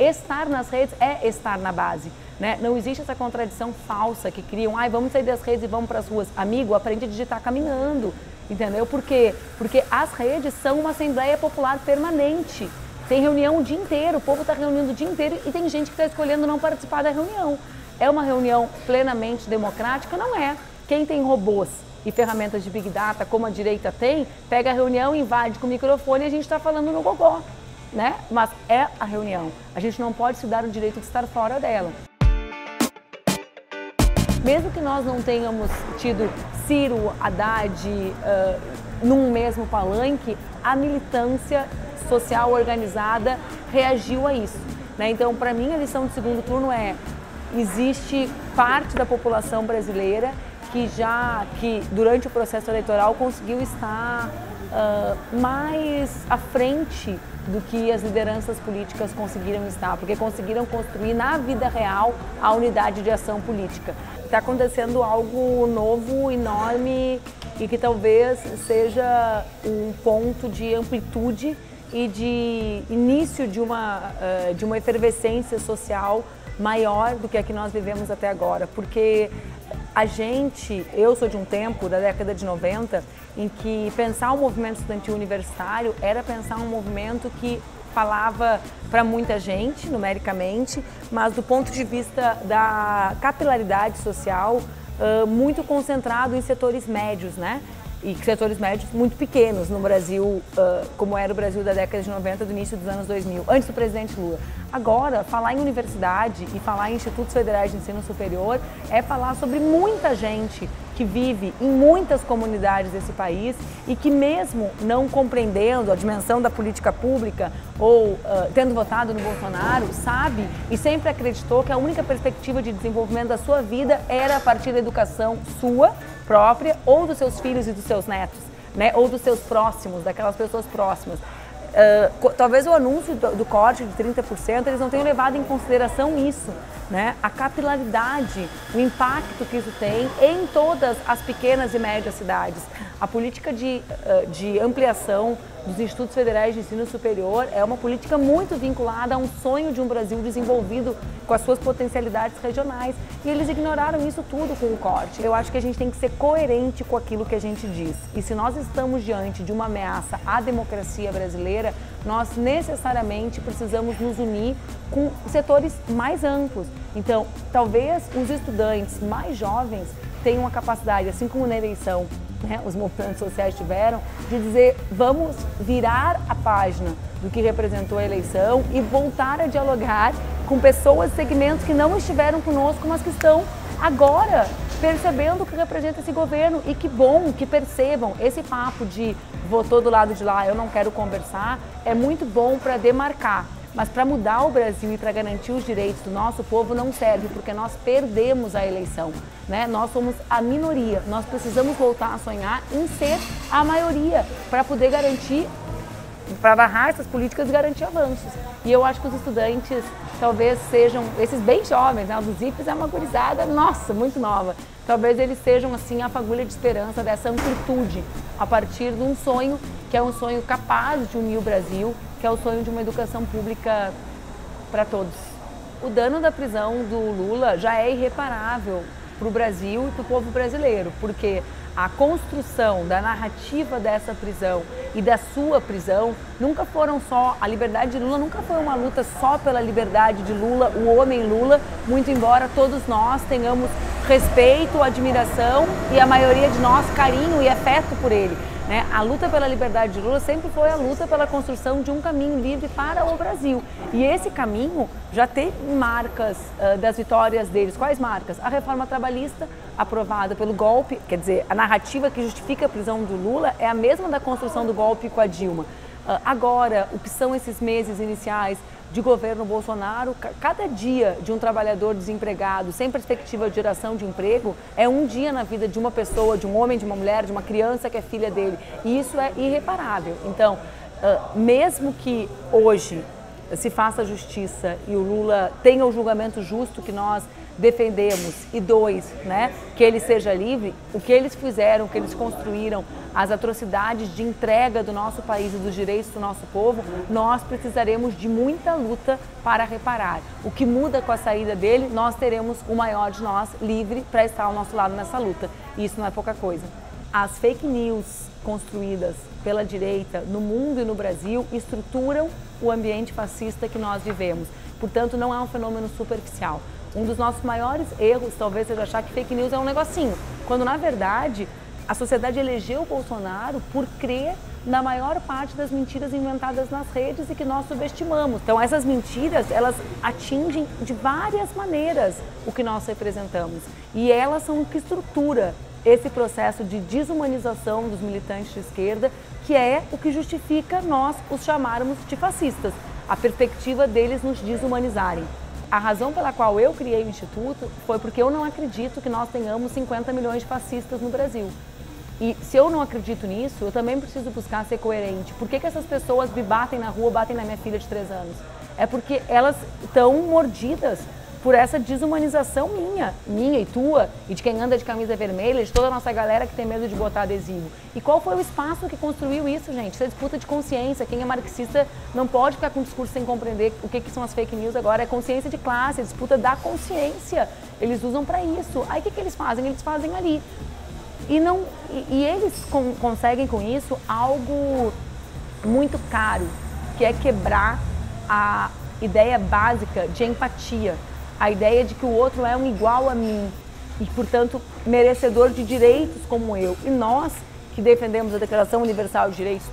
estar nas redes é estar na base, né? Não existe essa contradição falsa que criam, vamos sair das redes e vamos para as ruas. Amigo, aprende a digitar caminhando, entendeu? Por quê? Porque as redes são uma assembleia popular permanente. Tem reunião o dia inteiro, o povo está reunindo o dia inteiro e tem gente que está escolhendo não participar da reunião. É uma reunião plenamente democrática? Não é. Quem tem robôs e ferramentas de Big Data, como a direita tem, pega a reunião, invade com o microfone e a gente está falando no gogó, né? Mas é a reunião. A gente não pode se dar o direito de estar fora dela. Mesmo que nós não tenhamos tido Ciro, Haddad num mesmo palanque, a militância social organizada reagiu a isso, né? Então, para mim, a lição do segundo turno existe parte da população brasileira que durante o processo eleitoral conseguiu estar mais à frente do que as lideranças políticas conseguiram estar, porque conseguiram construir na vida real a unidade de ação política. Está acontecendo algo novo, enorme e que talvez seja um ponto de amplitude e de início de uma efervescência social maior do que a que nós vivemos até agora, porque eu sou de um tempo, da década de 90, em que pensar o movimento estudantil universitário era pensar um movimento que falava para muita gente, numericamente, mas do ponto de vista da capilaridade social, muito concentrado em setores médios, né? E setores médios muito pequenos no Brasil, como era o Brasil da década de 90, do início dos anos 2000, antes do presidente Lula. Agora, falar em universidade e falar em institutos federais de ensino superior é falar sobre muita gente que vive em muitas comunidades desse país e que mesmo não compreendendo a dimensão da política pública ou tendo votado no Bolsonaro, sabe e sempre acreditou que a única perspectiva de desenvolvimento da sua vida era a partir da educação sua, própria, ou dos seus filhos e dos seus netos, né? Ou dos seus próximos, daquelas pessoas próximas. Talvez o anúncio do corte de 30%, eles não tenham levado em consideração isso, né? A capilaridade, o impacto que isso tem em todas as pequenas e médias cidades. A política de ampliação dos institutos federais de ensino superior é uma política muito vinculada a um sonho de um Brasil desenvolvido com as suas potencialidades regionais. E eles ignoraram isso tudo com o corte. Eu acho que a gente tem que ser coerente com aquilo que a gente diz. E se nós estamos diante de uma ameaça à democracia brasileira, nós necessariamente precisamos nos unir com setores mais amplos. Então, talvez os estudantes mais jovens tenham a capacidade, assim como na eleição, né, os movimentos sociais tiveram, de dizer vamos virar a página do que representou a eleição e voltar a dialogar com pessoas, segmentos que não estiveram conosco, mas que estão agora percebendo o que representa esse governo. E que bom que percebam esse papo de votou do lado de lá, eu não quero conversar, é muito bom para demarcar. Mas para mudar o Brasil e para garantir os direitos do nosso povo não serve, porque nós perdemos a eleição, né? Nós somos a minoria, nós precisamos voltar a sonhar em ser a maioria para poder garantir, para barrar essas políticas e garantir avanços. E eu acho que os estudantes talvez sejam, esses bem jovens, né? O dos IFES é uma gurizada, nossa, muito nova. Talvez eles sejam assim a fagulha de esperança dessa amplitude, a partir de um sonho que é um sonho capaz de unir o Brasil, que é o sonho de uma educação pública para todos. O dano da prisão do Lula já é irreparável para o Brasil e para o povo brasileiro, porque a construção da narrativa dessa prisão e da sua prisão nunca foram só, a liberdade de Lula nunca foi uma luta só pela liberdade de Lula, o homem Lula, muito embora todos nós tenhamos respeito, admiração e a maioria de nós carinho e afeto por ele, né? A luta pela liberdade de Lula sempre foi a luta pela construção de um caminho livre para o Brasil. E esse caminho já tem marcas das vitórias deles. Quais marcas? A reforma trabalhista aprovada pelo golpe, quer dizer, a narrativa que justifica a prisão do Lula é a mesma da construção do golpe com a Dilma. Agora, o que são esses meses iniciais de governo Bolsonaro, cada dia de um trabalhador desempregado, sem perspectiva de geração de emprego, é um dia na vida de uma pessoa, de um homem, de uma mulher, de uma criança que é filha dele. E isso é irreparável. Então, mesmo que hoje se faça justiça e o Lula tenha o julgamento justo que nós defendemos, e 2, né, que ele seja livre, o que eles fizeram, o que eles construíram, as atrocidades de entrega do nosso país e dos direitos do nosso povo, nós precisaremos de muita luta para reparar. O que muda com a saída dele, nós teremos o maior de nós livre para estar ao nosso lado nessa luta. E isso não é pouca coisa. As fake news construídas pela direita no mundo e no Brasil estruturam o ambiente fascista que nós vivemos. Portanto, não é um fenômeno superficial. Um dos nossos maiores erros talvez seja achar que fake news é um negocinho, quando na verdade a sociedade elegeu o Bolsonaro por crer na maior parte das mentiras inventadas nas redes e que nós subestimamos. Então essas mentiras, elas atingem de várias maneiras o que nós representamos e elas são o que estrutura esse processo de desumanização dos militantes de esquerda, que é o que justifica nós os chamarmos de fascistas, a perspectiva deles nos desumanizarem. A razão pela qual eu criei o Instituto foi porque eu não acredito que nós tenhamos 50 milhões de fascistas no Brasil. E se eu não acredito nisso, eu também preciso buscar ser coerente. Por que essas pessoas me batem na rua, batem na minha filha de 3 anos? É porque elas estão mordidas por essa desumanização minha e tua, e de quem anda de camisa vermelha, de toda a nossa galera que tem medo de botar adesivo. E qual foi o espaço que construiu isso, gente? Isso é disputa de consciência. Quem é marxista não pode ficar com um discurso sem compreender o que são as fake news agora. É consciência de classe, é disputa da consciência. Eles usam para isso. Aí o que eles fazem? Eles fazem ali. E eles conseguem com isso algo muito caro, que é quebrar a ideia básica de empatia. A ideia de que o outro é um igual a mim e, portanto, merecedor de direitos como eu. E nós, que defendemos a Declaração Universal de Direitos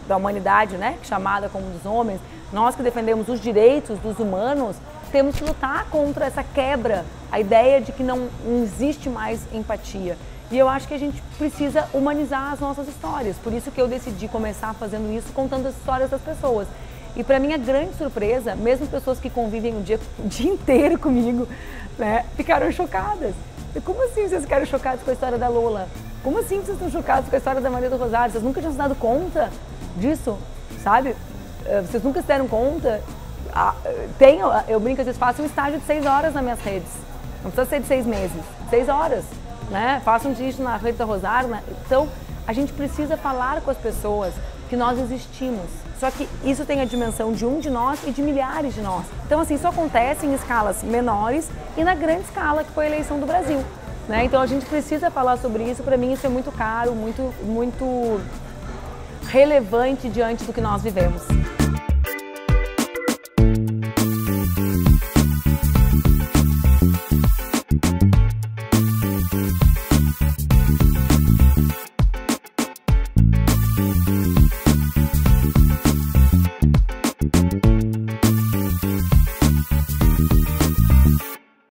da Humanidade, né, chamada como dos homens, nós que defendemos os direitos dos humanos, temos que lutar contra essa quebra, a ideia de que não existe mais empatia. E eu acho que a gente precisa humanizar as nossas histórias. Por isso que eu decidi começar fazendo isso, contando as histórias das pessoas. E para minha grande surpresa, mesmo pessoas que convivem o dia inteiro comigo, né, ficaram chocadas. E como assim vocês ficaram chocados com a história da Lola? Como assim vocês estão chocados com a história da Maria do Rosário? Vocês nunca tinham se dado conta disso, sabe? Vocês nunca se deram conta? Eu brinco, às vezes faço um estágio de 6 horas nas minhas redes. Não precisa ser de 6 meses, 6 horas. Né? Faço um vídeo na rede da Rosário. Né? Então, a gente precisa falar com as pessoas que nós existimos. Só que isso tem a dimensão de um de nós e de milhares de nós. Então, assim, isso acontece em escalas menores e na grande escala, que foi a eleição do Brasil. Né? Então, a gente precisa falar sobre isso. Para mim, isso é muito caro, muito relevante diante do que nós vivemos.